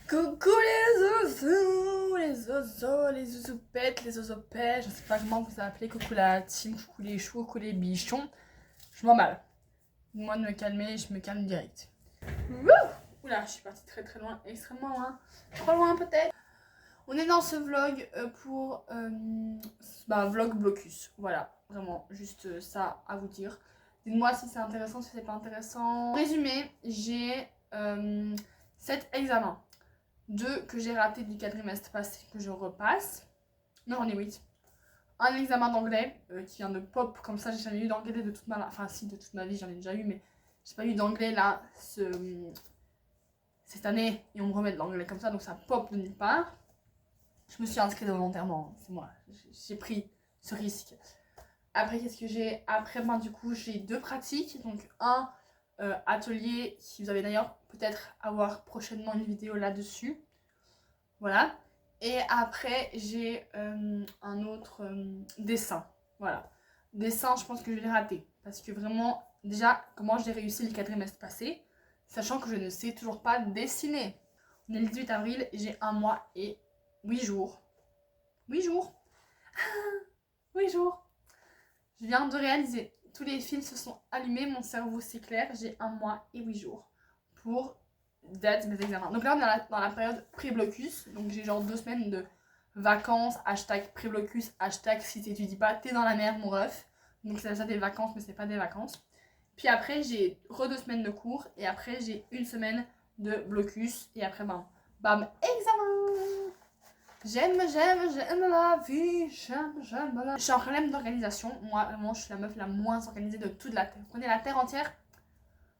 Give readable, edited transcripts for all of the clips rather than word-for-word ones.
Coucou les zozos, les zouzoupettes, les zozopettes, je sais pas comment vous appelez, coucou la team, coucou les choux, coucou les bichons. Je m'en bats. Moi de me calmer, je me calme direct. Wouh! Oula, je suis partie très très loin, extrêmement loin, trop loin peut-être. On est dans ce vlog pour vlog blocus, voilà, vraiment juste ça à vous dire. Dites-moi si c'est intéressant, si c'est pas intéressant. En résumé, j'ai 7 examens. 2 que j'ai raté du quadrimestre passé que je repasse. Non, j'en ai 8. Un examen d'anglais qui vient de pop, comme ça j'ai jamais eu d'anglais de toute ma vie. Enfin si, de toute ma vie j'en ai déjà eu, mais j'ai pas eu d'anglais là cette année et on me remet de l'anglais comme ça, donc ça pop de nulle part. Je me suis inscrite volontairement, c'est moi, j'ai pris ce risque. Après qu'est-ce que j'ai? Après du coup j'ai 2 pratiques, donc un atelier qui vous allez d'ailleurs peut-être avoir prochainement une vidéo là-dessus. Voilà. Et après, j'ai un autre dessin. Voilà. Dessin, je pense que je vais les rater. Parce que vraiment, déjà, comment j'ai réussi le quadrimestre passé, sachant que je ne sais toujours pas dessiner. On est le 18 avril, j'ai 1 mois et 8 jours. 8 jours 8 jours. Je viens de réaliser. Tous les fils se sont allumés, mon cerveau s'éclaire. J'ai 1 mois et 8 jours pour date mes examens. Donc là, on est dans la période pré-blocus. Donc j'ai genre 2 semaines de vacances, hashtag pré-blocus, hashtag si t'étudies pas, t'es dans la merde, mon ref. Donc c'est ça des vacances, mais c'est pas des vacances. Puis après, j'ai 2 semaines de cours. Et après, j'ai 1 semaine de blocus. Et après, bam, examen. J'aime la vie, j'aime la... Je suis en problème d'organisation. Moi, vraiment, je suis la meuf la moins organisée de toute la Terre. Vous prenez la Terre entière,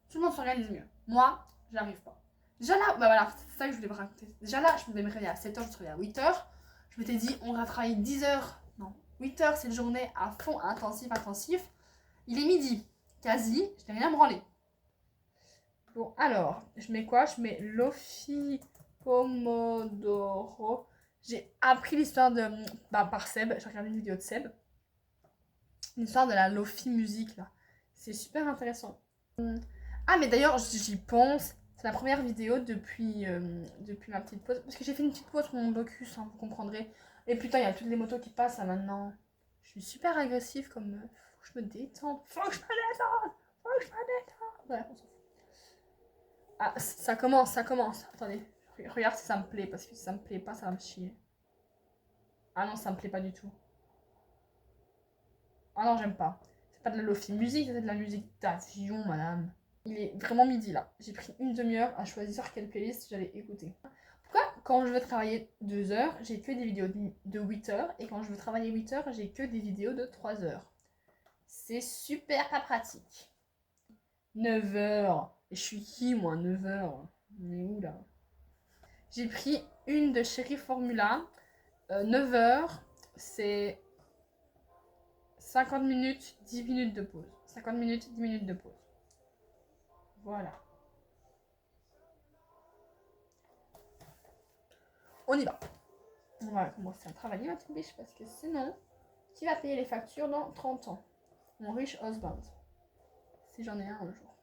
tout le monde s'organise mieux. Moi, j'arrive pas. Déjà là, voilà, c'est ça que je voulais vous raconter. Déjà là, je me réveiller à 7h, je me réveiller à 8h. Je m'étais dit, on va travailler 10 heures. Non, 8 heures, c'est une journée à fond, intensif. Il est midi, quasi, je n'ai rien branlé. Bon, alors, je mets quoi? Je mets Lofi Pomodoro. J'ai appris l'histoire de... par Seb, j'ai regardé une vidéo de Seb. L'histoire de la Lofi musique, là. C'est super intéressant. Ah, mais d'ailleurs, j'y pense. C'est la première vidéo depuis ma petite pause. Parce que j'ai fait une petite pause pour mon blocus, hein, vous comprendrez. Et putain, il y a toutes les motos qui passent là maintenant. Je suis super agressive comme meuf. Faut que je me détende. Faut que je me détende. Bref, on s'en fout. Ah, ça commence. Attendez, regarde si ça me plaît. Parce que si ça me plaît pas, ça va me chier. Ah non, ça me plaît pas du tout. Ah non, j'aime pas. C'est pas de la lofi musique, c'est de la musique d'avion, madame. Il est vraiment midi là. J'ai pris une demi-heure à choisir quelle playlist j'allais écouter. Pourquoi quand je veux travailler 2 heures, j'ai que des vidéos de 8 heures et quand je veux travailler 8 heures, j'ai que des vidéos de 3 heures. C'est super pas pratique. 9 heures. Et je suis qui moi, 9 heures? On est où là? J'ai pris une de Chéri Formula. 9 heures, c'est 50 minutes, 10 minutes de pause. 50 minutes, 10 minutes de pause. Voilà. On y va. On va commencer à travailler, ma petite biche, parce que sinon, qui va payer les factures dans 30 ans? Mon riche husband. Si j'en ai un jour.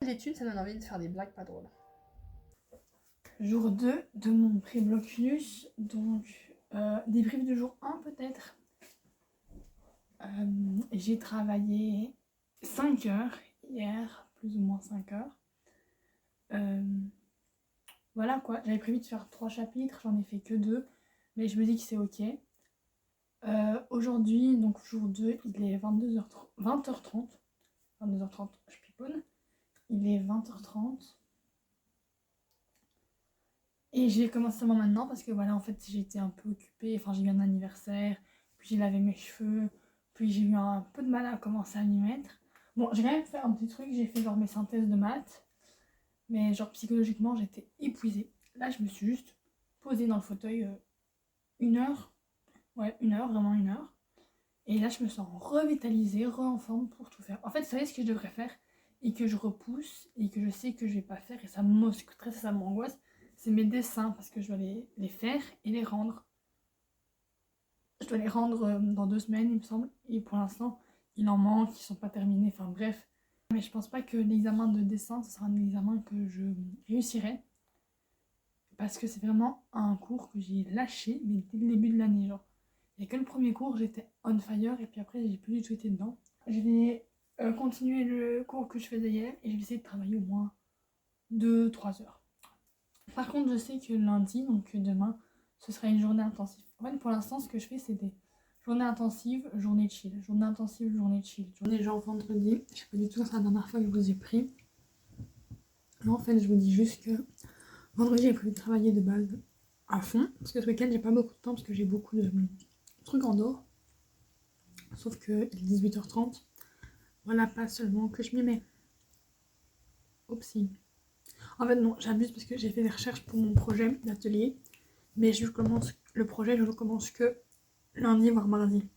L'étude, ça donne envie de faire des blagues pas drôles. Jour 2 de mon pré-blocus, donc débrief de jour 1 peut-être. J'ai travaillé 5 heures hier, plus ou moins 5 heures. Voilà quoi, j'avais prévu de faire 3 chapitres, j'en ai fait que 2, mais je me dis que c'est ok. Aujourd'hui, donc jour 2, il est 20h30. 22h30, je piponne. Il est 20h30. Et j'ai commencé seulement maintenant parce que voilà, en fait, j'ai été un peu occupée. Enfin, j'ai eu un anniversaire, puis j'ai lavé mes cheveux, puis j'ai eu un peu de mal à commencer à m'y mettre. Bon, j'ai quand même fait un petit truc, j'ai fait genre mes synthèses de maths. Mais genre psychologiquement, j'étais épuisée. Là, je me suis juste posée dans le fauteuil 1 heure. Ouais, 1 heure, vraiment 1 heure. Et là, je me sens revitalisée, en forme pour tout faire. En fait, vous savez ce que je devrais faire et que je repousse et que je sais que je vais pas faire et ça me stresse, ça m'angoisse, c'est mes dessins parce que je dois les faire et les rendre. Je dois les rendre dans 2 semaines, il me semble. Et pour l'instant, il en manque, ils sont pas terminés, enfin bref. Mais je pense pas que l'examen de dessin, ce sera un examen que je réussirai. parce que c'est vraiment un cours que j'ai lâché, mais dès le début de l'année, genre. Il n'y a que le premier cours, j'étais on fire, et puis après, j'ai plus du tout été dedans. Je vais continuer le cours que je faisais hier, et je vais essayer de travailler au moins 2-3 heures. Par contre, je sais que lundi, donc demain, ce sera une journée intensive. En fait, pour l'instant, ce que je fais, c'est des journées intensives, journée chill. Journée intensive, journée chill. On est genre vendredi, je sais pas du tout, c'est la dernière fois que je vous ai pris. Là, en fait, je vous dis juste que vendredi, j'ai prévu de travailler de base à fond. Parce que ce week-end, j'ai pas beaucoup de temps parce que j'ai beaucoup de trucs en dehors. Sauf que il est 18h30. Voilà, pas seulement que je m'y mets. Oupsie. En fait, non, j'abuse parce que j'ai fait des recherches pour mon projet d'atelier. Mais je commence le projet, je le commence que lundi, voire mardi.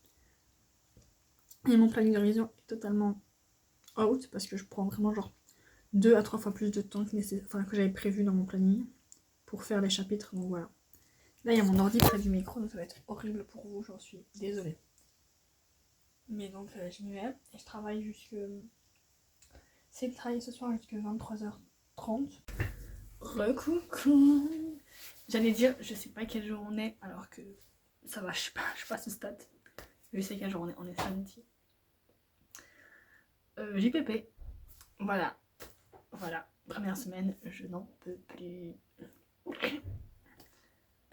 Et mon planning de révision est totalement out parce que je prends vraiment genre 2 à 3 fois plus de temps que j'avais prévu dans mon planning pour faire les chapitres. Donc voilà. Là, il y a mon ordi près du micro, donc ça va être horrible pour vous, j'en suis désolée. Mais donc, je m'y mets et je travaille jusque... C'est de travailler ce soir jusqu'à 23h30. Recoucou. J'allais dire, je sais pas quel jour on est, alors que ça va, je suis pas à ce stade. Je sais quel jour on est samedi. JPP. Voilà. Première semaine, je n'en peux plus.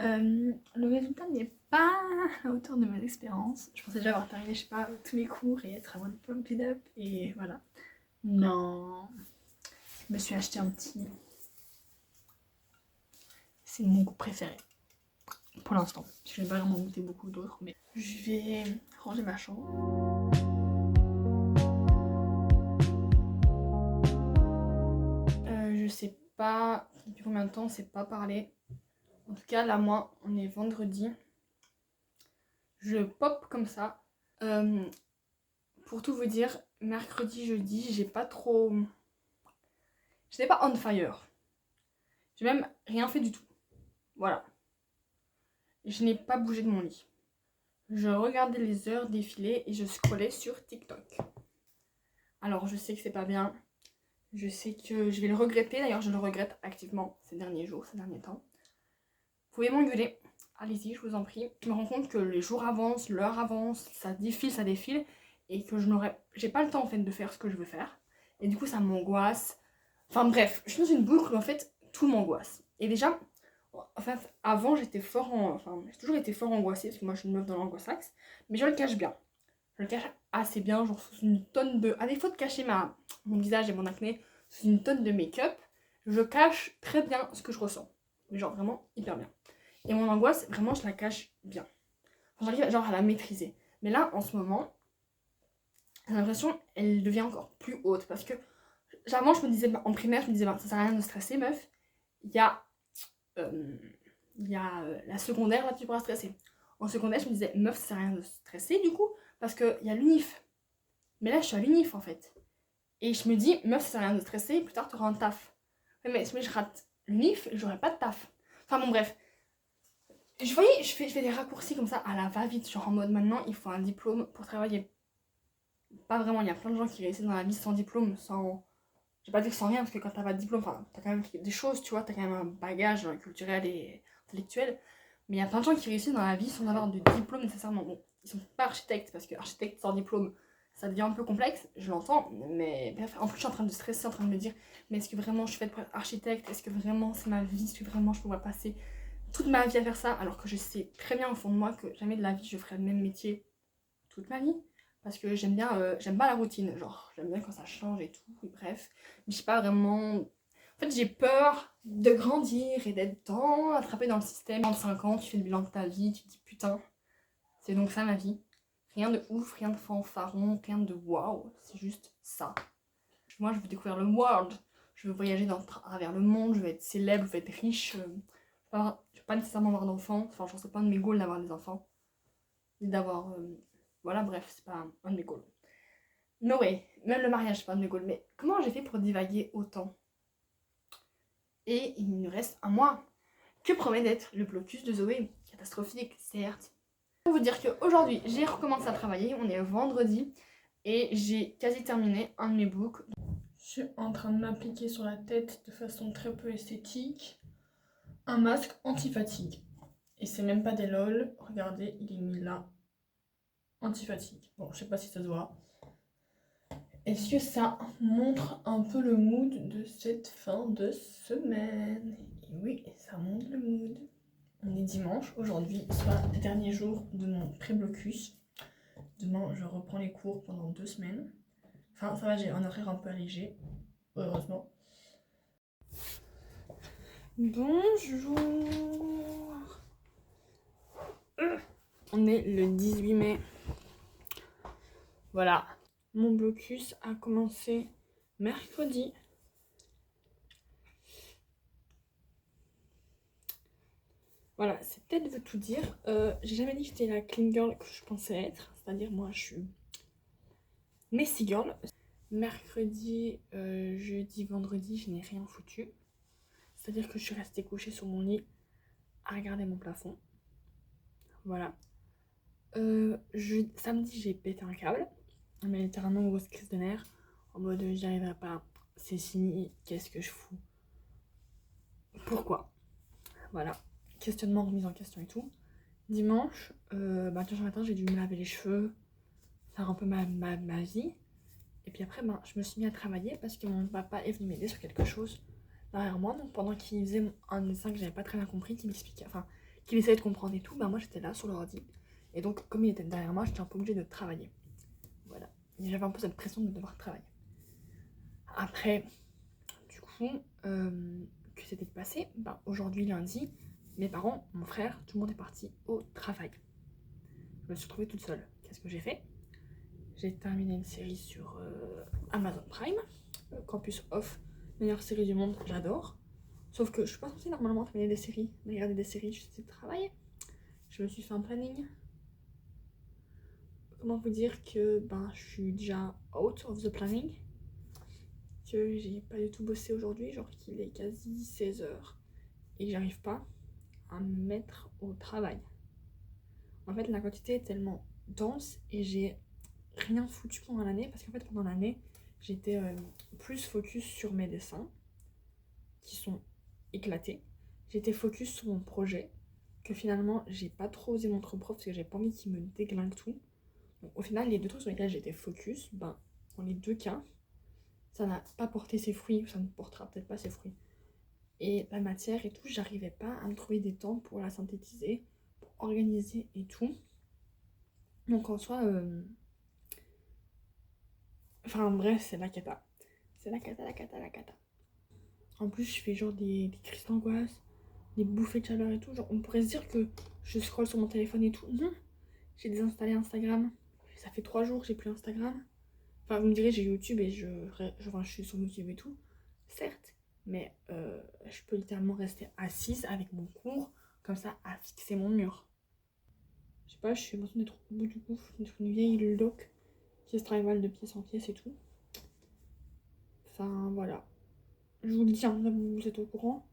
Le résultat n'est pas à la hauteur de mes espérances. Je pensais déjà avoir terminé, je sais pas, tous mes cours et être à one pump it up. Et voilà. Non. Je me suis acheté un petit... C'est mon goût préféré. Pour l'instant. Je n'ai pas vraiment goûté beaucoup d'autres, mais je vais ranger ma chambre. Je sais pas depuis combien de temps on s'est pas parlé. En tout cas, là, moi, on est vendredi. Je pop comme ça. Pour tout vous dire, mercredi, jeudi, j'étais pas on fire. J'ai même rien fait du tout. Voilà. Je n'ai pas bougé de mon lit. Je regardais les heures défiler et je scrollais sur TikTok. Alors, je sais que c'est pas bien. Je sais que je vais le regretter. D'ailleurs, je le regrette activement ces derniers jours, ces derniers temps. Vous pouvez m'engueuler. Allez-y, je vous en prie. Je me rends compte que les jours avancent, l'heure avance, ça défile. Et que j'ai pas le temps en fait de faire ce que je veux faire. Et du coup, ça m'angoisse. Enfin bref, je suis dans une boucle où en fait, tout m'angoisse. Et déjà, en fait, avant, j'ai toujours été fort angoissée, parce que moi, je suis une meuf dans l'angoissax. Mais je le cache bien. Je le cache assez bien, genre sous une tonne de... À défaut de cacher mon visage et mon acné sous une tonne de make-up, je cache très bien ce que je ressens. Mais genre vraiment hyper bien. Et mon angoisse, vraiment, je la cache bien. Enfin, j'arrive genre à la maîtriser. Mais là, en ce moment, j'ai l'impression qu'elle devient encore plus haute. Parce que, avant, je me disais, en primaire, je me disais, ça sert à rien de stresser, meuf. Il y a la secondaire, là, tu pourras stresser. En secondaire, je me disais, meuf, ça sert à rien de stresser, du coup, parce qu'il y a l'UNIF. Mais là, je suis à l'UNIF, en fait. Et je me dis, meuf, ça sert à rien de stresser, plus tard, tu auras un taf. Mais si je rate l'UNIF, j'aurai pas de taf. Enfin, bon, bref. Je fais des raccourcis comme ça à la va-vite, genre en mode maintenant il faut un diplôme pour travailler. Pas vraiment, il y a plein de gens qui réussissent dans la vie sans diplôme, sans... Je vais pas dire sans rien, parce que quand t'as pas de diplôme, t'as quand même des choses, tu vois, t'as quand même un bagage culturel et intellectuel. Mais il y a plein de gens qui réussissent dans la vie sans avoir de diplôme nécessairement. Bon, ils sont pas architectes, parce que architecte sans diplôme, ça devient un peu complexe, je l'entends, mais bref, en plus je suis en train de stresser, en train de me dire, mais est-ce que vraiment je suis faite pour être architecte? Est-ce que vraiment c'est ma vie? Est-ce que vraiment je pourrais passer toute ma vie à faire ça, alors que je sais très bien au fond de moi que jamais de la vie je ferai le même métier toute ma vie, parce que j'aime pas la routine, genre j'aime bien quand ça change et tout, et bref, mais je sais pas vraiment, en fait j'ai peur de grandir et d'être attrapée dans le système. 35 ans, tu fais le bilan de ta vie, tu te dis putain, c'est donc ça ma vie, rien de ouf, rien de fanfaron, rien de waouh, c'est juste ça. Moi je veux découvrir le world, je veux voyager à travers le monde, je veux être célèbre, je veux être riche, je veux pas nécessairement avoir d'enfants, enfin je pense que c'est pas un de mes goals d'avoir des enfants, ni d'avoir... voilà, bref, c'est pas un de mes goals. No way, même le mariage c'est pas un de mes goals, mais comment j'ai fait pour divaguer autant? Et il nous reste un mois. Que promet d'être le blocus de Zoé? Catastrophique, certes. Pour vous dire qu'aujourd'hui j'ai recommencé à travailler, on est vendredi, et j'ai quasi terminé un de mes books. Je suis en train de m'appliquer sur la tête de façon très peu esthétique un masque anti-fatigue. Et c'est même pas des lol. Regardez, il est mis là. Anti-fatigue. Bon, je sais pas si ça se voit. Est-ce que ça montre un peu le mood de cette fin de semaine? Et oui, ça montre le mood. On est dimanche aujourd'hui, soit le dernier jour de mon pré-blocus. Demain, je reprends les cours pendant 2 semaines. Enfin, ça va, j'ai un horaire un peu allégé, heureusement. Bonjour. On est le 18 mai. Voilà. Mon blocus a commencé mercredi. Voilà, c'est peut-être veut tout dire. J'ai jamais dit que j'étais la clean girl que je pensais être. C'est-à-dire, moi, je suis messy girl. Mercredi, jeudi, vendredi, je n'ai rien foutu. C'est-à-dire que je suis restée couchée sur mon lit à regarder mon plafond. Voilà. Samedi, j'ai pété un câble. Mais littéralement, grosse crise de nerfs. En mode, j'y arriverai pas. C'est fini. Qu'est-ce que je fous? Pourquoi? Voilà. Questionnement, remise en question et tout. Dimanche, dimanche matin, j'ai dû me laver les cheveux, faire un peu ma vie. Et puis après, je me suis mis à travailler parce que mon papa est venu m'aider sur quelque chose derrière moi. Donc pendant qu'il faisait un dessin que j'avais pas très bien compris, qu'il m'expliquait, enfin, qu'il essayait de comprendre et tout, moi j'étais là sur l'ordi. Et donc, comme il était derrière moi, j'étais un peu obligée de travailler. Voilà. Et j'avais un peu cette pression de devoir travailler. Après, du coup, que s'était passé? Aujourd'hui, lundi, mes parents, mon frère, tout le monde est parti au travail. Je me suis retrouvée toute seule. Qu'est-ce que j'ai fait? J'ai terminé une série sur Amazon Prime, Campus Off, meilleure série du monde, j'adore. Sauf que je suis pas censée normalement terminer des séries, regarder des séries, je suis censée travailler. Je me suis fait un planning. Comment vous dire que je suis déjà out of the planning, que j'ai pas du tout bossé aujourd'hui, genre qu'il est quasi 16h et que j'arrive pas à me mettre au travail. En fait, la quantité est tellement dense et j'ai rien foutu pendant l'année parce qu'en fait, pendant l'année, j'étais plus focus sur mes dessins qui sont éclatés. J'étais focus sur mon projet que finalement, j'ai pas trop osé montrer au prof parce que j'ai pas envie qu'il me déglingue tout. Donc, au final, les deux trucs sur lesquels j'étais focus, dans les deux cas, ça n'a pas porté ses fruits, ça ne portera peut-être pas ses fruits. Et la matière et tout, j'arrivais pas à me trouver des temps pour la synthétiser, pour organiser et tout. Donc en soi, enfin bref, c'est la cata. C'est la cata. En plus, je fais genre des crises d'angoisse, des bouffées de chaleur et tout. Genre, on pourrait se dire que je scrolle sur mon téléphone et tout. Non, j'ai désinstallé Instagram. Ça fait 3 jours que j'ai plus Instagram. Enfin, vous me direz, j'ai YouTube et je suis sur YouTube et tout. Certes, mais je peux littéralement rester assise avec mon cours, comme ça, à fixer mon mur. Je sais pas, je suis l'impression d'être au bout du gouffre, d'être une vieille loque qui se travaille de pièce en pièce et tout. Enfin, voilà. Je vous le dis, vous êtes au courant.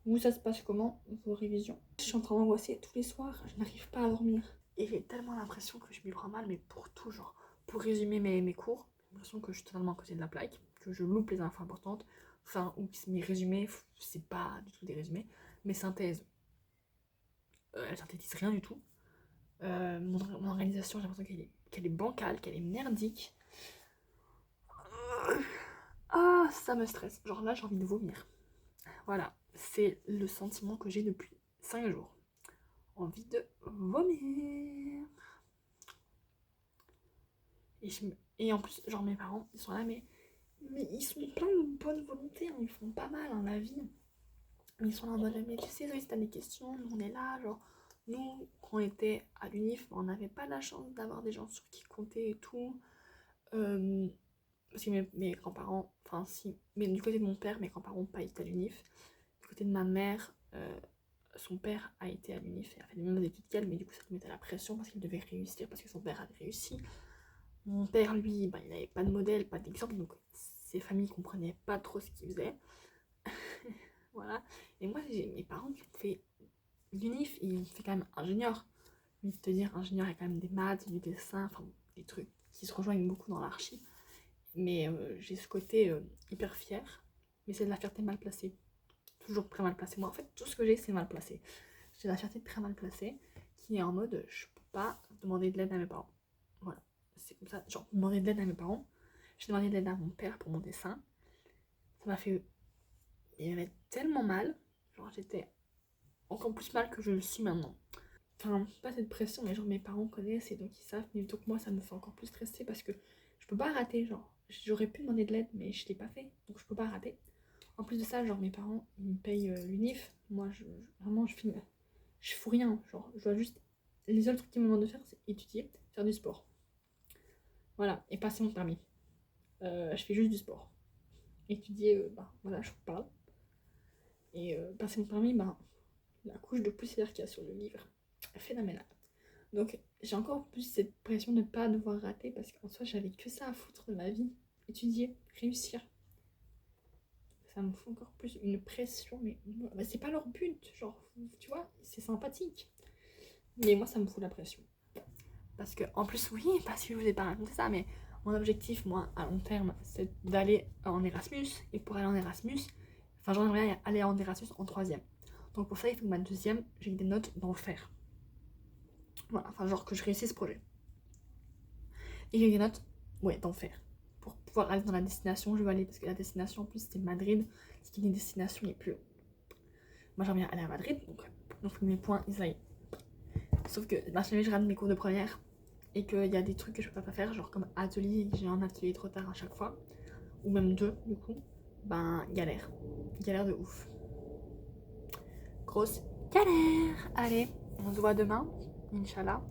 Vous, ça se passe comment, vos révisions? Je suis en train d'angoisser tous les soirs, je n'arrive pas à dormir. Et j'ai tellement l'impression que je m'y prends mal, mais pour tout, genre, pour résumer mes cours, j'ai l'impression que je suis totalement à côté de la plaque, que je loupe les infos importantes. Enfin, ou mes résumés, c'est pas du tout des résumés. Mes synthèses, elles synthétisent rien du tout. Mon organisation, j'ai l'impression qu'elle est bancale, qu'elle est merdique. Ah, ça me stresse. Genre là, j'ai envie de vomir. Voilà, c'est le sentiment que j'ai depuis 5 jours. Envie de vomir. Et en plus, genre mes parents, ils sont là, mais ils sont plein de bonne volonté, hein, ils font pas mal dans la vie. Mais ils sont là en mode, mais tu sais, si t'as des questions, nous on est là, genre, nous, quand on était à l'UNIF, on n'avait pas la chance d'avoir des gens sur qui compter et tout. Parce que mes grands-parents, enfin si, mais du côté de mon père, mes grands-parents n'ont pas été à l'UNIF. Du côté de ma mère, son père a été à l'UNIF et a fait les mêmes études qu'elle, mais du coup ça lui mettait la pression parce qu'il devait réussir, parce que son père avait réussi. Mon père, lui, il n'avait pas de modèle, pas d'exemple, donc ses familles ne comprenaient pas trop ce qu'il faisait. Voilà. Et moi, j'ai mes parents qui ont fait l'UNIF, ils ont fait quand même ingénieur. Mais te dire, ingénieur, il y a quand même des maths, du dessin, enfin des trucs qui se rejoignent beaucoup dans l'archi. Mais j'ai ce côté hyper fier, mais c'est de la fierté mal placée. toujours très mal placée. Moi, en fait, tout ce que j'ai, c'est mal placé. J'ai la fierté très mal placée qui est en mode je peux pas demander de l'aide à mes parents. Voilà, c'est comme ça. Genre, demander de l'aide à mes parents. J'ai demandé de l'aide à mon père pour mon dessin. Ça m'a fait. Il y avait tellement mal. Genre, j'étais encore plus mal que je le suis maintenant. Enfin, pas cette pression, mais genre mes parents connaissent et donc ils savent. Mais donc moi, ça me fait encore plus stresser parce que je peux pas rater. Genre, j'aurais pu demander de l'aide, mais je l'ai pas fait. Donc je peux pas rater. En plus de ça, genre mes parents, ils me payent l'UNIF. Moi, vraiment, je fous rien. Genre, je dois juste. Les seuls trucs qu'ils me demandent de faire, c'est étudier, faire du sport. Voilà, et passer mon permis. Je fais juste du sport. Étudier, voilà, je vous parle. Et passer mon permis, la couche de poussière qu'il y a sur le livre est phénoménale. Donc, j'ai encore plus cette pression de ne pas devoir rater parce qu'en soi, j'avais que ça à foutre de ma vie. Étudier, réussir. Ça me fout encore plus une pression, mais c'est pas leur but, genre, tu vois, c'est sympathique. Mais moi, ça me fout la pression. Parce que, en plus, oui, parce que je vous ai pas raconté ça, mais mon objectif, moi, à long terme, c'est d'aller en Erasmus. Et pour aller en Erasmus, enfin, j'aimerais aller en Erasmus en 3e. Donc pour ça, il faut que ma 2e, j'ai des notes d'enfer. Voilà, enfin, genre que je réussisse ce projet. Et j'ai des notes, ouais, d'enfer. Pour pouvoir aller dans la destination où je veux aller. Parce que la destination, en plus, c'était Madrid. Ce qui est une destination les plus. Moi, j'aimerais bien aller à Madrid, donc mes points, ils aillent. Sauf que je rate mes cours de première et qu'il y a des trucs que je peux pas faire, genre comme atelier, j'ai un atelier trop tard à chaque fois, ou même 2 du coup, galère de ouf. Grosse galère. Allez, on se voit demain, Inch'Allah.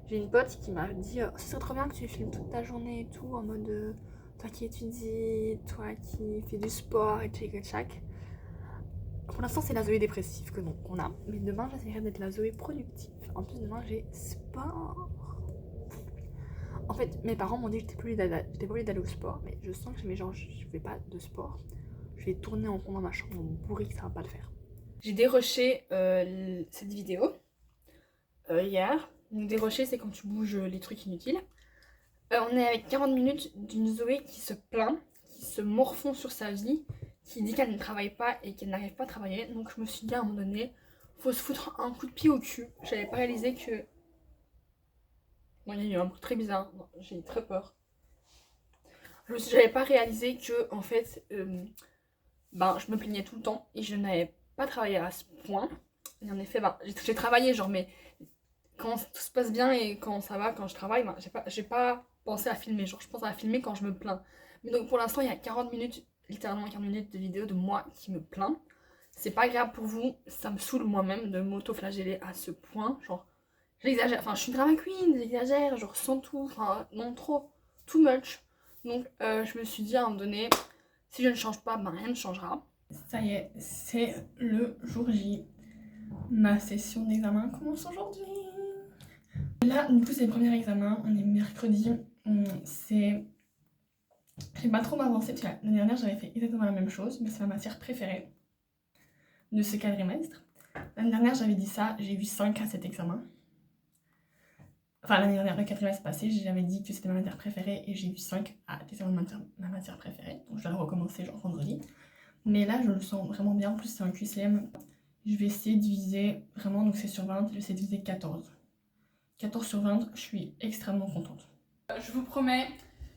J'ai une pote qui m'a dit ce serait trop bien que tu filmes toute ta journée et tout, en mode toi qui étudies, toi qui fais du sport et tchac. Pour l'instant, c'est la Zoé dépressive qu'on a, mais demain, j'essaierai d'être la Zoé productive. En plus, demain, j'ai sport. En fait, mes parents m'ont dit que j'étais pas obligée d'aller au sport, mais je sens que je fais pas de sport. Je vais tourner en rond dans ma chambre, bourrée, que ça va pas le faire. J'ai dérushé cette vidéo hier. Donc dérocher, c'est quand tu bouges les trucs inutiles. On est avec 40 minutes d'une Zoé qui se plaint, qui se morfond sur sa vie, qui dit qu'elle ne travaille pas et qu'elle n'arrive pas à travailler. Donc je me suis dit à un moment donné, faut se foutre un coup de pied au cul. J'avais pas réalisé que... Bon, il y a eu un bruit très bizarre, j'ai eu très peur. J'avais pas réalisé que, en fait, je me plaignais tout le temps et je n'avais pas travaillé à ce point. Et en effet, j'ai travaillé, genre, mais quand tout se passe bien et quand ça va, quand je travaille, j'ai pas pensé à filmer. Genre, je pense à filmer quand je me plains. Mais donc, pour l'instant, il y a 40 minutes, littéralement 40 minutes de vidéo de moi qui me plains. C'est pas agréable pour vous, ça me saoule moi-même de m'auto-flageller à ce point. Genre, j'exagère, enfin, je suis une drama queen, j'exagère, je ressens tout, enfin, non, trop, too much. Donc, je me suis dit à un moment donné, si je ne change pas, rien ne changera. Ça y est, c'est le jour J. Ma session d'examen commence aujourd'hui. Là, du coup, c'est le premier examen. On est mercredi. J'ai pas trop avancé parce que l'année dernière, j'avais fait exactement la même chose, mais c'est ma matière préférée de ce quadrimestre. L'année dernière, j'avais dit ça, j'ai eu 5 à cet examen. Enfin, l'année dernière, le quadrimestre passé, j'avais dit que c'était ma matière préférée et j'ai eu 5 à l'examen de ma matière préférée. Donc, je dois recommencer genre vendredi. Mais là, je le sens vraiment bien. En plus, c'est un QCM. Je vais essayer de diviser vraiment, donc c'est sur 20, je vais essayer de diviser 14. 14 sur 20, je suis extrêmement contente. Je vous promets,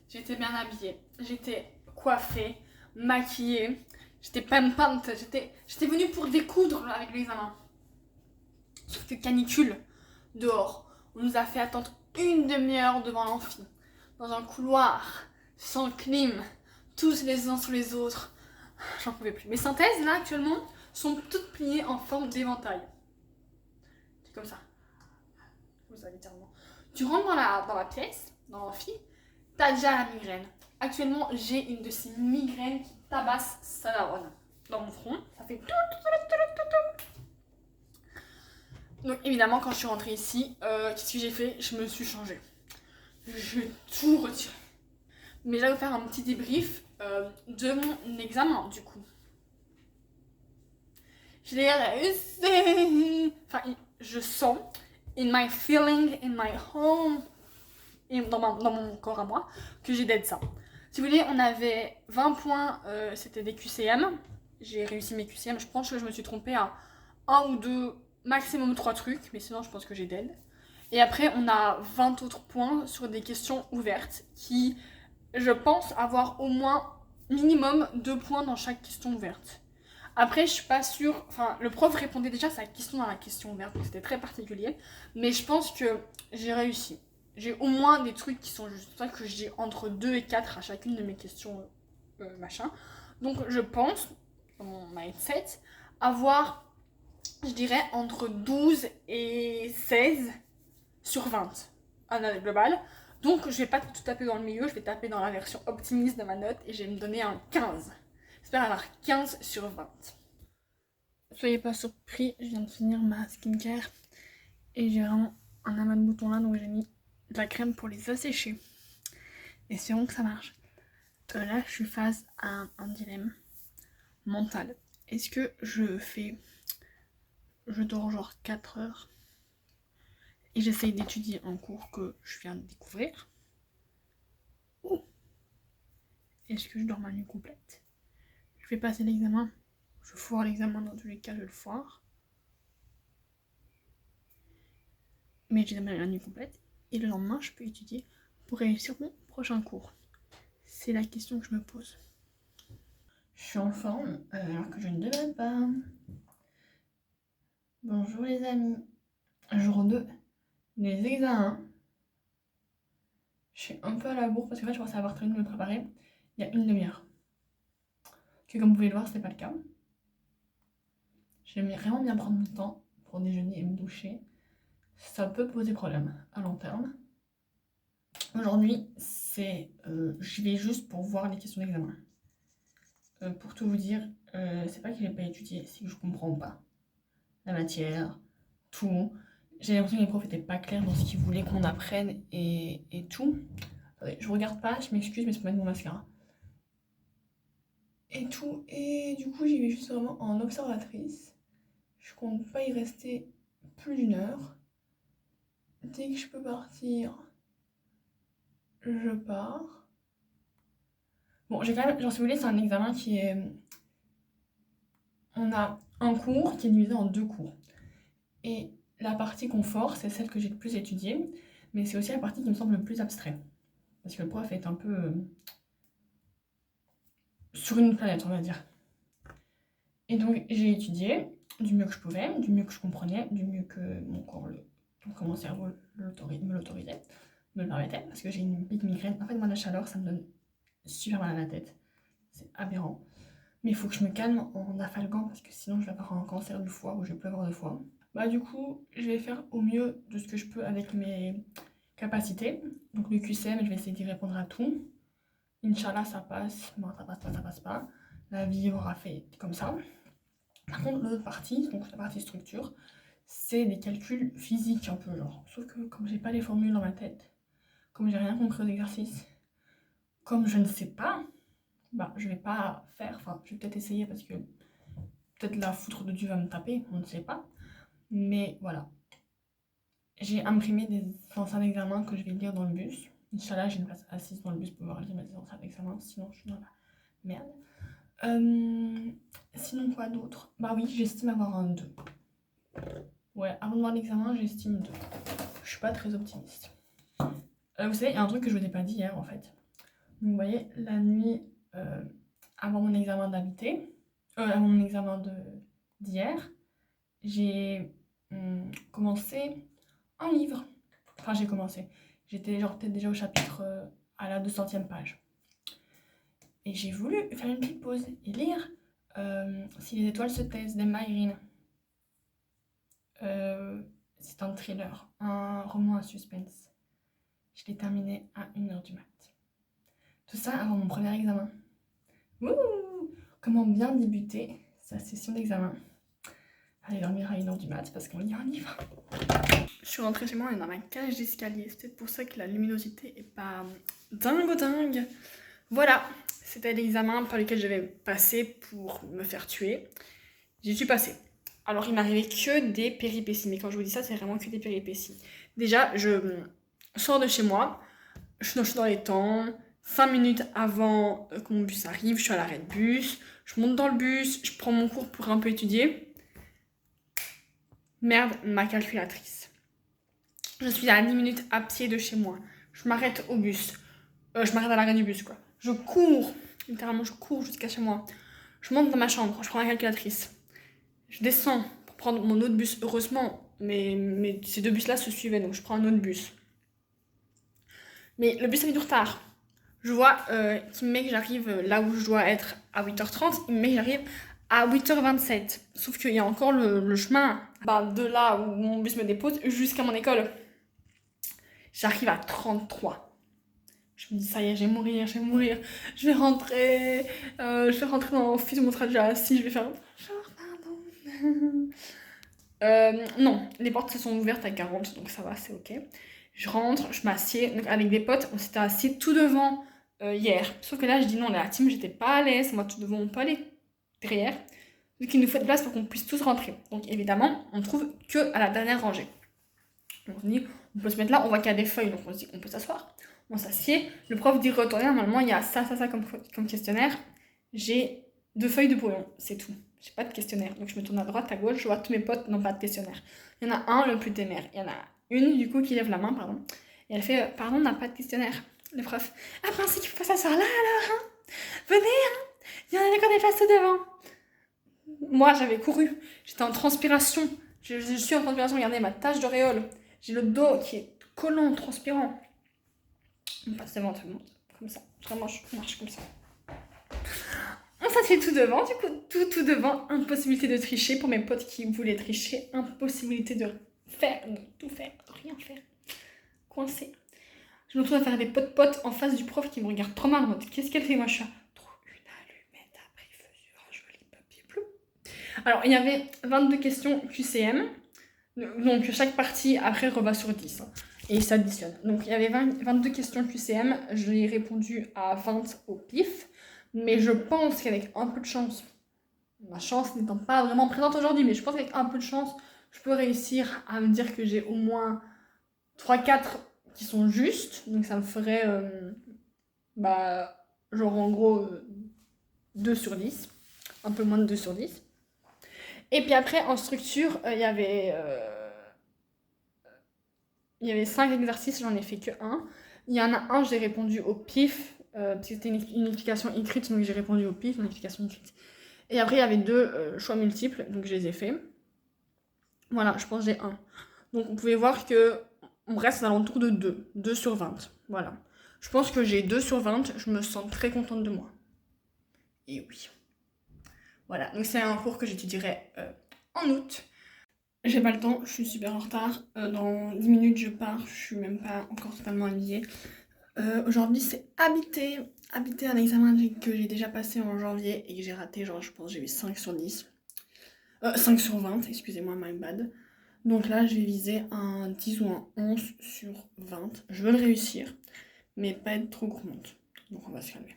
j'étais bien habillée, j'étais coiffée, maquillée, j'étais pimpante, j'étais venue pour découdre avec l'examen. Sauf que canicule, dehors, on nous a fait attendre une demi-heure devant l'amphi, dans un couloir, sans clim, tous les uns sur les autres. J'en pouvais plus. Mes synthèses, là, actuellement, sont toutes pliées en forme d'éventail. C'est comme ça. Vous avez littéralement. Tu rentres dans la pièce, dans l'amphi, t'as déjà la migraine. Actuellement, j'ai une de ces migraines qui tabasse sa daronne dans mon front. Ça fait... Donc évidemment, quand je suis rentrée ici, qu'est-ce que j'ai fait? Je me suis changée. J'ai tout retiré. Mais là, je vais faire un petit débrief de mon examen, du coup. Je l'ai réussi. Enfin, je sens, in my feeling, in my home, et dans mon corps à moi, que j'ai d'être ça. Si vous voulez, on avait 20 points, c'était des QCM. j'ai réussi mes QCM. Je pense que je me suis trompée à 1 ou 2, maximum 3 trucs, mais sinon je pense que j'ai dead. Et après, on a 20 autres points sur des questions ouvertes qui, je pense, avoir au moins minimum 2 points dans chaque question ouverte. Après, je suis pas sûre. Enfin, le prof répondait déjà sa question dans la question ouverte, donc c'était très particulier. Mais je pense que j'ai réussi. J'ai au moins des trucs qui sont juste ça, que j'ai entre 2 et 4 à chacune de mes questions, machin. Donc, je pense, dans mon mindset, avoir, je dirais, entre 12 et 16 sur 20 en année globale. Donc je vais pas tout taper dans le milieu, je vais taper dans la version optimiste de ma note et je vais me donner un 15. J'espère avoir 15 sur 20. Soyez pas surpris, je viens de finir ma skincare et j'ai vraiment un amas de boutons là, donc j'ai mis de la crème pour les assécher. Espérons que ça marche. Là, je suis face à un dilemme mental. Est-ce que je dors genre 4 heures et j'essaye d'étudier un cours que je viens de découvrir, ou est-ce que je dors ma nuit complète? Je vais passer l'examen, je foire l'examen, dans tous les cas je vais le foire, mais j'ai jamais la nuit complète et le lendemain je peux étudier pour réussir mon prochain cours. C'est la question que je me pose. Je suis en forme alors que je ne devrais pas. Bonjour les amis. Jour 2 des examens. Je suis un peu à la bourre parce que là je pensais avoir terminé de me préparer il y a une demi-heure. Que comme vous pouvez le voir, c'est pas le cas. J'aime vraiment bien prendre mon temps pour déjeuner et me doucher. Ça peut poser problème à long terme. Aujourd'hui, je vais juste pour voir les questions d'examen. Pour tout vous dire, c'est pas que j'ai pas étudié, c'est que je comprends pas la matière, tout. J'ai l'impression que les profs étaient pas clairs dans ce qu'ils voulaient qu'on apprenne et tout. Attendez, je regarde pas, je m'excuse, mais c'est pour mettre mon mascara. Et tout, et du coup, j'y vais juste vraiment en observatrice. Je compte pas y rester plus d'1 heure. Dès que je peux partir, je pars. Bon, j'ai quand même, genre si vous voulez, c'est un examen qui est... On a un cours qui est divisé en 2 cours. Et la partie confort, c'est celle que j'ai le plus étudiée, mais c'est aussi la partie qui me semble le plus abstrait. Parce que le prof est un peu sur une planète, on va dire. Et donc j'ai étudié du mieux que je pouvais, du mieux que je comprenais, du mieux que mon corps, mon cerveau me l'autorisait, me le permettait, parce que j'ai une petite migraine. En fait, moi, la chaleur, ça me donne super mal à la tête. C'est aberrant. Mais il faut que je me calme en affalguant, parce que sinon je vais avoir un cancer du foie ou je vais plus avoir de foie. Bah du coup, je vais faire au mieux de ce que je peux avec mes capacités. Donc le QCM, je vais essayer d'y répondre à tout. Inch'Allah, ça passe. Bon, ça passe pas, ça passe pas. La vie aura fait comme ça. Par contre, l'autre partie, donc la partie structure, c'est des calculs physiques un peu genre. Sauf que comme j'ai pas les formules dans ma tête, comme j'ai rien compris aux exercices, comme je ne sais pas, bah je vais pas faire, enfin je vais peut-être essayer parce que peut-être la foutre de Dieu va me taper, on ne sait pas. Mais voilà. J'ai imprimé des anciens d'examen que je vais lire dans le bus. Inch'Allah, j'ai une place assise dans le bus pour pouvoir lire mes anciens d'examen, sinon je suis dans la merde. Sinon quoi d'autre? Bah oui, j'estime avoir un 2. Ouais, avant de voir l'examen, j'estime 2. Je suis pas très optimiste. Vous savez, il y a un truc que je vous ai pas dit hier en fait. Donc vous voyez, la nuit avant mon examen d'habité, avant mon examen d'hier, j'ai commencé un livre. Enfin, j'ai commencé. J'étais genre peut-être déjà au chapitre à la 200e page. Et j'ai voulu faire une petite pause et lire Si les étoiles se taisent d'Emma Irene. C'est un thriller, un roman à suspense. Je l'ai terminé à 1h du mat. Tout ça avant mon premier examen. Wouh! Comment bien débuter sa session d'examen? Aller dormir à 1h du mat parce qu'on lit un livre. Je suis rentrée chez moi et dans ma cage d'escalier. C'est peut-être pour ça que la luminosité est pas dingue. Voilà, c'était l'examen par lequel je vais passer pour me faire tuer. J'y suis passée. Alors il m'arrivait que des péripéties, mais quand je vous dis ça, c'est vraiment que des péripéties. Déjà, je sors de chez moi, je suis dans les temps, 5 minutes avant que mon bus arrive, je suis à l'arrêt de bus, je monte dans le bus, je prends mon cours pour un peu étudier. Merde, ma calculatrice. Je suis à 10 minutes à pied de chez moi. Je m'arrête au bus. Je m'arrête à l'arrêt du bus, quoi. Je cours, littéralement, je cours jusqu'à chez moi. Je monte dans ma chambre, je prends la calculatrice. Je descends pour prendre mon autre bus, heureusement. Mais ces deux bus-là se suivaient, donc je prends un autre bus. Mais le bus a mis du retard. Je vois qu'il me met que j'arrive là où je dois être à 8h30, il me met que j'arrive à 8h27. Sauf qu'il y a encore le chemin de là où mon bus me dépose jusqu'à mon école. J'arrive à 33. Je me dis, ça y est, je vais mourir. Je vais rentrer dans l'office, je montrerai déjà assis, je vais faire bonjour, pardon. Non, les portes se sont ouvertes à 40, donc ça va, c'est ok. Je rentre, je m'assieds, donc avec des potes, on s'était assis tout devant hier. Sauf que là, je dis non, la team, j'étais pas à l'aise, moi tout devant, on peut aller derrière. Donc il nous faut de place pour qu'on puisse tous rentrer. Donc évidemment, on trouve que à la dernière rangée. Donc on dit, on peut se mettre là, on voit qu'il y a des feuilles, donc on se dit, on peut s'asseoir. On s'assied, le prof dit retourner, normalement il y a ça comme questionnaire. J'ai 2 feuilles de brouillon, c'est tout. J'ai pas de questionnaire. Donc je me tourne à droite, à gauche, je vois tous mes potes n'ont pas de questionnaire. Il y en a un, le plus téméraire. Il y en a une, du coup, qui lève la main, pardon. Et elle fait, pardon, on n'a pas de questionnaire. Le prof, ah ben c'est qu'il faut pas s'asseoir là alors, hein. Venez, hein. Il y en a encore des places tout devant. Moi, j'avais couru. J'étais en transpiration. Je suis en transpiration, regardez ma tache d'auréole. J'ai le dos qui est collant, transpirant. On passe devant tout le monde, comme ça. Vraiment, je marche comme ça. On s'assied tout devant, du coup, tout devant. Impossibilité de tricher pour mes potes qui voulaient tricher. Impossibilité de tout faire, de rien faire. Coincé. Je me retrouve à faire des potes en face du prof qui me regarde trop mal en mode qu'est-ce qu'elle fait? Moi, je suis là, trop une allumette, après il faisait un joli papier bleu. Alors, il y avait 22 questions QCM. Donc, chaque partie, après, rebat sur 10. Et ça additionne. Donc, il y avait 22 questions QCM. Je l'ai répondu à 20 au pif. Mais je pense qu'avec un peu de chance, ma chance n'étant pas vraiment présente aujourd'hui, mais je pense qu'avec un peu de chance, je peux réussir à me dire que j'ai au moins 3-4 qui sont justes. Donc, ça me ferait, genre en gros, 2 sur 10. Un peu moins de 2 sur 10. Et puis après, en structure, il y avait 5 exercices, j'en ai fait que 1. Il y en a un, j'ai répondu au pif, parce que c'était une explication écrite, donc j'ai répondu au pif, une explication écrite. Et après, il y avait 2 choix multiples, donc je les ai faits. Voilà, je pense que j'ai 1. Donc vous pouvez voir que on reste à l'entour de 2 sur 20. Voilà. Je pense que j'ai 2 sur 20, je me sens très contente de moi. Et oui. Voilà, donc c'est un cours que j'étudierai en août. J'ai pas le temps, je suis super en retard. Dans 10 minutes, je pars, je suis même pas encore totalement habillée. Aujourd'hui, c'est habiter un examen que j'ai déjà passé en janvier et que j'ai raté. Genre, je pense que j'ai eu 5 sur 10. 5 sur 20, excusez-moi, my bad. Donc là, je vais viser un 10 ou un 11 sur 20. Je veux le réussir, mais pas être trop gourmande. Donc on va se calmer.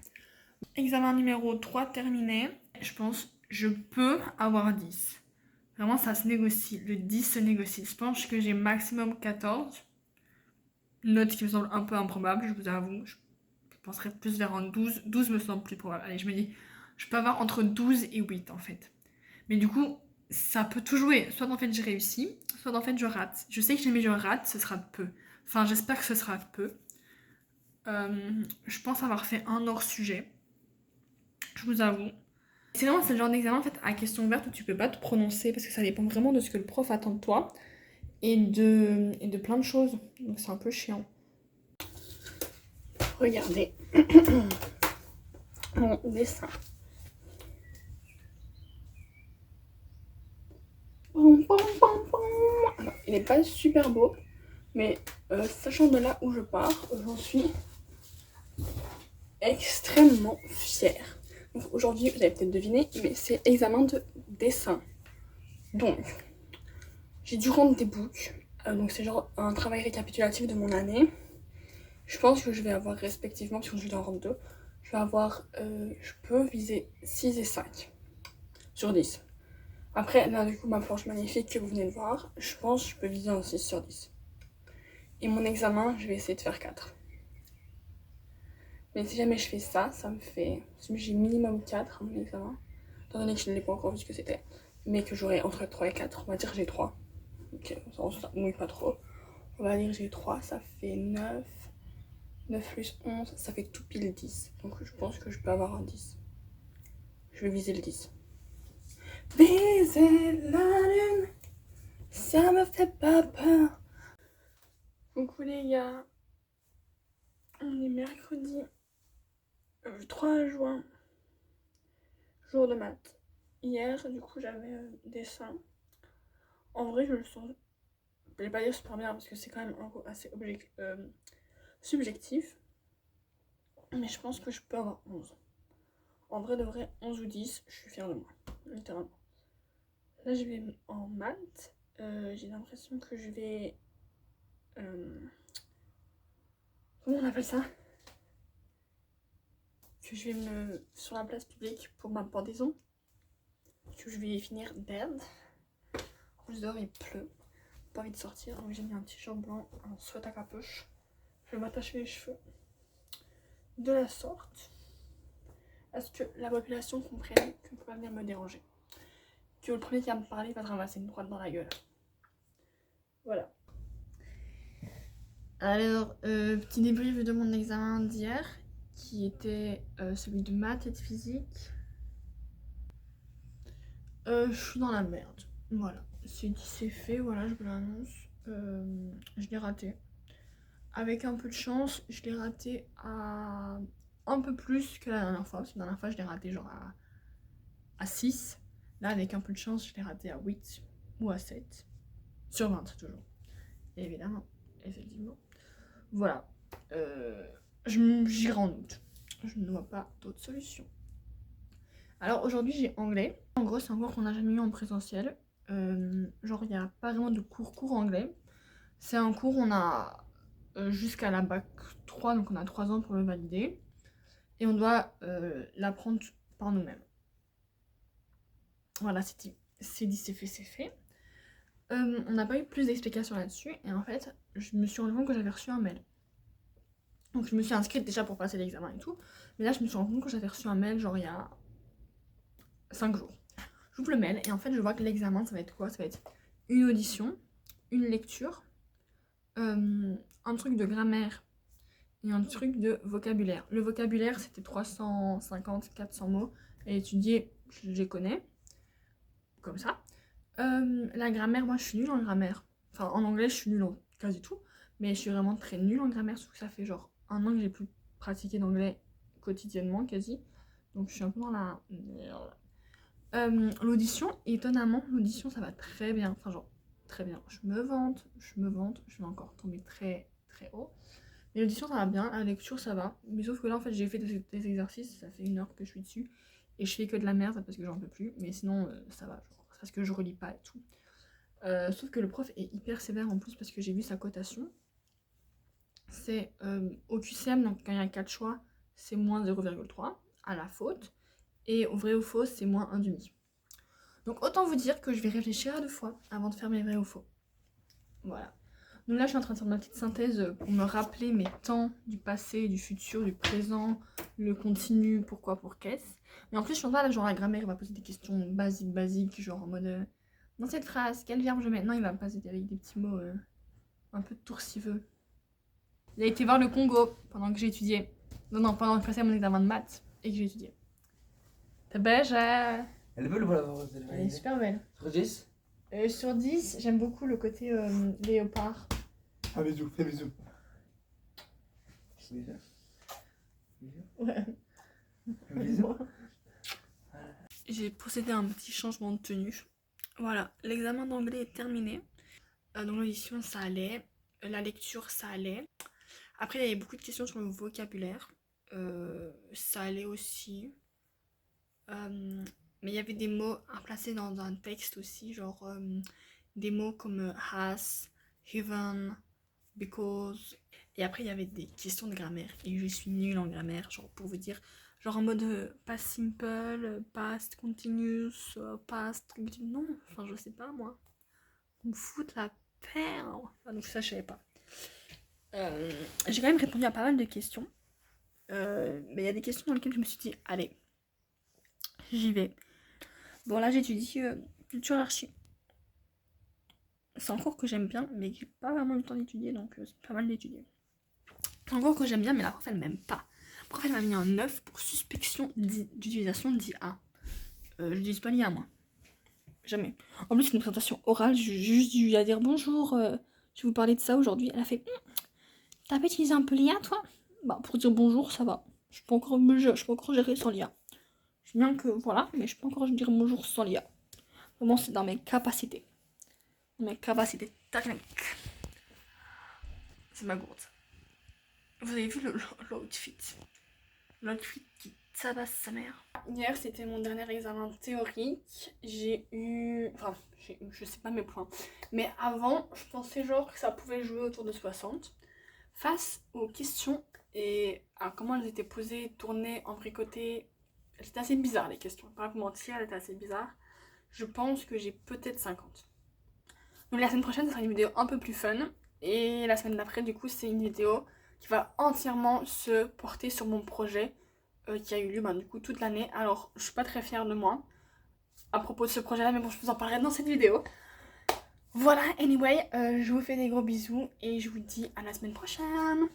Examen numéro 3 terminé. Je pense je peux avoir 10. Vraiment, ça se négocie. Le 10 se négocie. Je pense que j'ai maximum 14. Une note qui me semble un peu improbable, je vous avoue. Je penserais plus vers un 12. 12 me semble plus probable. Allez, je me dis, je peux avoir entre 12 et 8 en fait. Mais du coup, ça peut tout jouer. Soit en fait j'ai réussi, soit en fait je rate. Je sais que jamais je rate, ce sera peu. Enfin, j'espère que ce sera peu. Je pense avoir fait un hors sujet. Je vous avoue. C'est vraiment ce genre d'examen en fait à question ouverte où tu peux pas te prononcer parce que ça dépend vraiment de ce que le prof attend de toi et de plein de choses. Donc c'est un peu chiant. Regardez mon dessin. Alors, il n'est pas super beau, mais sachant de là où je pars, j'en suis extrêmement fière. Donc aujourd'hui, vous avez peut-être deviné, mais c'est examen de dessin. Donc, j'ai dû rendre des books. Donc c'est genre un travail récapitulatif de mon année. Je pense que je vais avoir respectivement, parce que je vais en rendre 2, je vais avoir, je peux viser 6 et 5 sur 10. Après, là du coup, ma planche magnifique que vous venez de voir, je pense que je peux viser un 6 sur 10. Et mon examen, je vais essayer de faire 4. Mais si jamais je fais ça, ça me fait... Si j'ai minimum 4 à mon examen, étant donné que je ne l'ai pas encore vu ce que c'était, mais que j'aurai entre 3 et 4, on va dire que j'ai 3. Ok, ça mouille pas trop. On va dire que j'ai 3, ça fait 9. 9 plus 11, ça fait tout pile 10. Donc je pense que je peux avoir un 10. Je vais viser le 10. Viser la lune, ça me fait pas peur. Coucou les gars, on est mercredi 3 juin, jour de maths. Hier, du coup, j'avais dessin. En vrai, je le sens, je vais pas dire super bien parce que c'est quand même assez subjectif. Mais je pense que je peux avoir 11. En vrai de vrai, 11 ou 10, je suis fière de moi, littéralement. Là, je vais en maths. J'ai l'impression que je vais... comment on appelle ça? Que je vais me... sur la place publique pour ma pendaison. Que je vais finir dead. En plus dehors il pleut. Pas envie de sortir. Donc j'ai mis un t-shirt blanc, un sweat à capuche. Je vais m'attacher les cheveux de la sorte. Est-ce que la population comprenne qu'on ne peut pas venir me déranger? Que le premier qui va me parler va te ramasser une droite dans la gueule. Voilà. Alors, petit débrief de mon examen d'hier, qui était celui de maths et de physique. Je suis dans la merde. Voilà. C'est dit, c'est fait, voilà, je vous l'annonce. Je l'ai raté. Avec un peu de chance, je l'ai raté à un peu plus que la dernière fois. Parce que la dernière fois, je l'ai raté genre à 6. Là, avec un peu de chance, je l'ai raté à 8 ou à 7. Sur 20, toujours. Et évidemment, effectivement. Voilà. J'irai en août. Je ne vois pas d'autre solution. Alors aujourd'hui, j'ai anglais. En gros, c'est un cours qu'on n'a jamais eu en présentiel. Genre, il n'y a pas vraiment de cours anglais. C'est un cours, on a jusqu'à la bac 3, donc on a 3 ans pour le valider. Et on doit l'apprendre par nous-mêmes. Voilà, c'est dit, c'est fait, c'est fait. On n'a pas eu plus d'explications là-dessus. Et en fait, je me suis rendu compte que j'avais reçu un mail. Donc je me suis inscrite déjà pour passer l'examen et tout. Mais là, je me suis rendu compte que j'avais reçu un mail genre il y a 5 jours. J'ouvre le mail et en fait, je vois que l'examen, ça va être quoi? Ça va être une audition, une lecture, un truc de grammaire et un truc de vocabulaire. Le vocabulaire, c'était 350-400 mots. Et étudier, je les connais. Comme ça. La grammaire, moi, je suis nulle en grammaire. Enfin, en anglais, je suis nulle en quasi tout. Mais je suis vraiment très nulle en grammaire, sauf que ça fait genre un an que j'ai plus pratiqué d'anglais quotidiennement, quasi. Donc je suis un peu dans la merde. L'audition, étonnamment, l'audition ça va très bien. Enfin, genre, très bien. Je me vante, je vais encore tomber très très haut. Mais l'audition ça va bien, la lecture ça va. Mais sauf que là, en fait, j'ai fait des exercices, ça fait 1 heure que je suis dessus. Et je fais que de la merde parce que j'en peux plus. Mais sinon, ça va, genre, parce que je relis pas et tout. Sauf que le prof est hyper sévère en plus parce que j'ai vu sa cotation. C'est au QCM, donc quand il y a 4 choix, c'est moins 0,3 à la faute. Et au vrai ou faux, c'est moins 1,5. Donc autant vous dire que je vais réfléchir à 2 fois avant de faire mes vrais ou faux. Voilà. Donc là, je suis en train de faire ma petite synthèse pour me rappeler mes temps du passé, du futur, du présent, le continu, pourquoi, pour qu'est-ce. Mais en plus, je pense pas, là, genre la grammaire, il va poser des questions basiques, genre en mode dans cette phrase, quel verbe je mets? Non, il va me poser avec des petits mots un peu toursiveux. Il a été voir le Congo pendant que j'ai étudié. Non, pendant que je passais mon examen de maths et que j'ai étudié. T'es belle, Elle est belle ou pas la rose? Elle est super belle. Sur 10? Sur 10, j'aime beaucoup le côté léopard. Ah, bisous, fais bisous. Bisous. Ouais. Bisous. J'ai procédé à un petit changement de tenue. Voilà, l'examen d'anglais est terminé. Donc l'audition, ça allait. La lecture, ça allait. Après, il y avait beaucoup de questions sur le vocabulaire. Ça allait aussi. Mais il y avait des mots à placer dans un texte aussi, genre des mots comme has, even, because. Et après, il y avait des questions de grammaire. Et je suis nulle en grammaire, genre pour vous dire, genre en mode past simple, past continuous, past. Non, enfin, je sais pas moi. On me fout la perle. Ah, donc ça, je savais pas. J'ai quand même répondu à pas mal de questions. Mais il y a des questions dans lesquelles je me suis dit, allez, j'y vais. Bon, là, j'étudie culture archi. C'est un cours que j'aime bien, mais j'ai pas vraiment le temps d'étudier, donc c'est pas mal d'étudier. C'est un cours que j'aime bien, mais la prof, elle m'aime pas. La prof, elle m'a mis un 9 pour suspicion d'utilisation d'IA. Je n'utilise pas l'IA, moi. Jamais. En plus, c'est une présentation orale, j'ai juste dû à dire bonjour, je vais vous parler de ça aujourd'hui. Elle a fait, t'as pas utilisé un peu l'IA, toi? Bah, pour dire bonjour, ça va. Je peux encore gérer sans l'IA. Je sais bien que, voilà, mais je peux encore dire bonjour sans l'IA. Vraiment, c'est dans mes capacités. Mes capacités techniques. C'est ma gourde. Vous avez vu l'outfit? L'outfit qui tabasse sa mère. Hier, c'était mon dernier examen théorique. J'ai eu... Enfin, je sais pas mes points. Mais avant, je pensais genre que ça pouvait jouer autour de 60. Face aux questions et à comment elles étaient posées, tournées, embricotées, elles étaient assez bizarres les questions. Pas vous mentir, elles étaient assez bizarres. Je pense que j'ai peut-être 50. Donc la semaine prochaine, ça sera une vidéo un peu plus fun. Et la semaine d'après, du coup, c'est une vidéo qui va entièrement se porter sur mon projet qui a eu lieu du coup toute l'année. Alors, je suis pas très fière de moi à propos de ce projet-là, mais bon, je vous en parlerai dans cette vidéo. Voilà, anyway, je vous fais des gros bisous et je vous dis à la semaine prochaine.